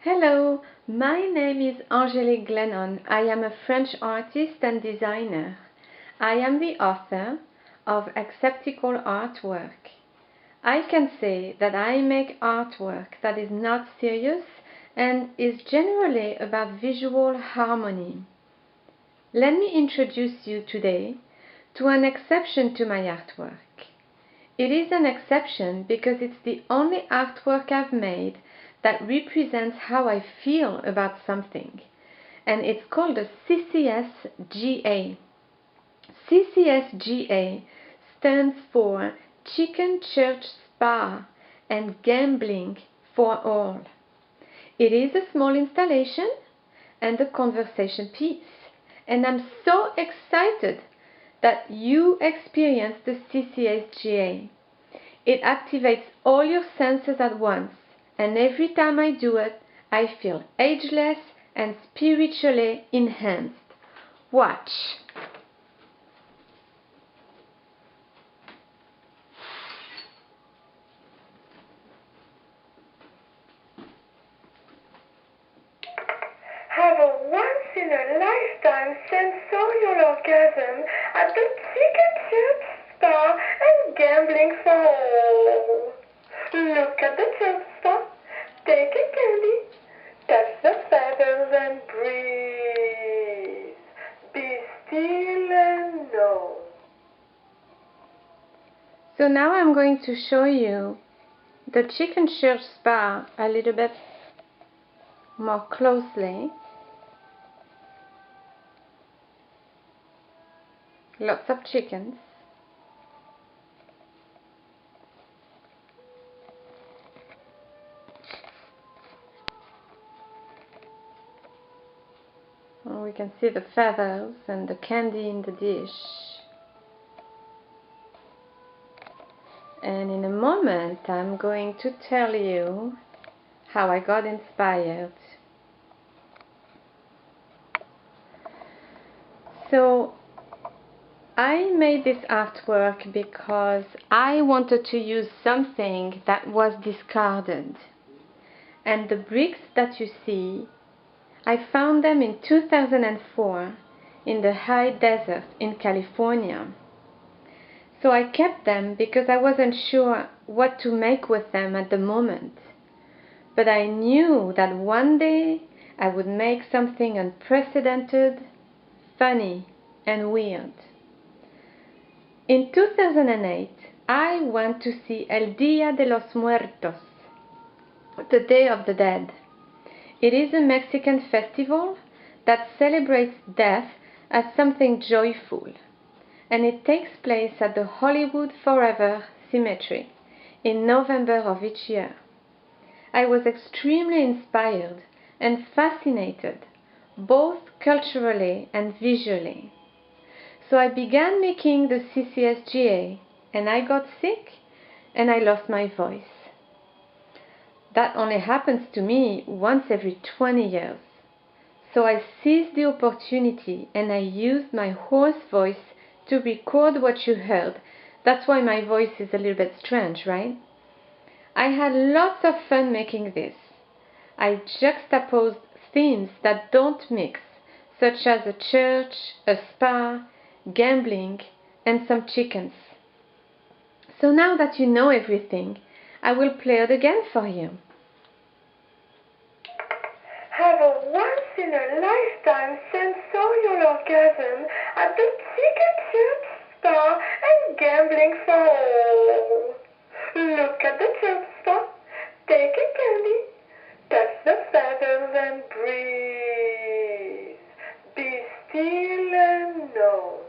Hello, my name is Angelique Glennon. I am a French artist and designer. I am the author of EcCeptical artwork. I can say that I make artwork that is not serious and is generally about visual harmony. Let me introduce you today to an exception to my artwork. It is an exception because it's the only artwork I've made that represents how I feel about something, and it's called a CCSGA. CCSGA stands for Chicken Church Spa and Gambling for All. It is a small installation and a conversation piece, and I'm so excited that you experience the CCSGA. It activates all your senses at once, and every time I do it, I feel ageless and spiritually enhanced. Watch. Have a once-in-a-lifetime sensorial orgasm at the Chicken Church Spa and Gambling for All. Look at the church spa, take a candy, touch the feathers and breathe. Be still and know. So now I'm going to show you the Chicken Church Spa a little bit more closely. Lots of chickens. We can see the feathers and the candy in the dish. And in a moment I'm going to tell you how I got inspired. So I made this artwork because I wanted to use something that was discarded. And the bricks that you see, I found them in 2004 in the high desert in California. So I kept them because I wasn't sure what to make with them at the moment. But I knew that one day I would make something unprecedented, funny, and weird. In 2008, I went to see El Día de los Muertos, the Day of the Dead. It is a Mexican festival that celebrates death as something joyful, and it takes place at the Hollywood Forever Cemetery in November of each year. I was extremely inspired and fascinated, both culturally and visually. So I began making the CCSGA, and I got sick and I lost my voice. That only happens to me once every 20 years. So I seized the opportunity and I used my hoarse voice to record what you heard. That's why my voice is a little bit strange, right? I had lots of fun making this. I juxtaposed themes that don't mix, such as a church, a spa, gambling, and some chickens. So now that you know everything, I will play it again for you. Have a once-in-a-lifetime sensorial orgasm at the Chicken Church Spa and Gambling for All. Look at the church spa, take a candy, touch the feathers and breathe. Be still and know.